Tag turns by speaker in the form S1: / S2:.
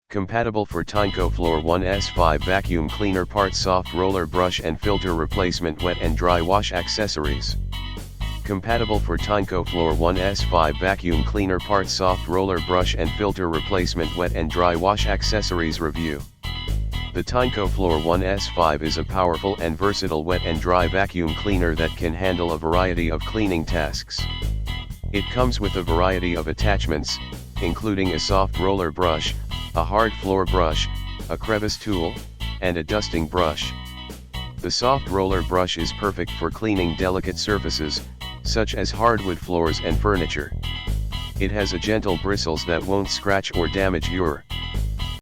S1: Compatible for Tineco Floor ONE S5 vacuum cleaner parts, soft roller brush and filter replacement, wet and dry wash accessories. Compatible for Tineco Floor ONE S5 vacuum cleaner parts, soft roller brush and filter replacement, wet and dry wash accessories review. The Tineco Floor ONE S5 is a powerful and versatile wet and dry vacuum cleaner that can handle a variety of cleaning tasks. It comes with a variety of attachments, including a soft roller brush, a hard floor brush, a crevice tool, and a dusting brush. The soft roller brush is perfect for cleaning delicate surfaces, such as hardwood floors and furniture. It has a gentle bristles that won't scratch or damage your